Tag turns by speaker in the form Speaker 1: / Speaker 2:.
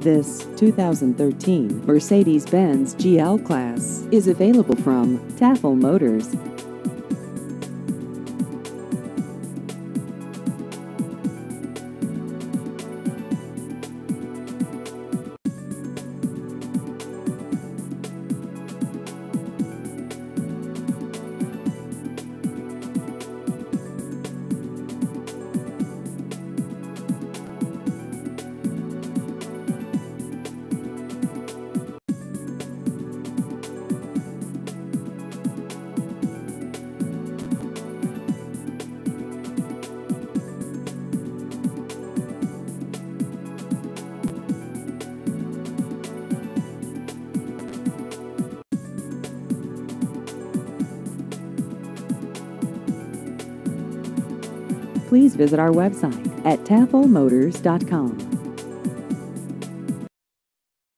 Speaker 1: This 2013 Mercedes-Benz GL Class is available from Taffel Motors. Please visit our website at taffelmotors.com.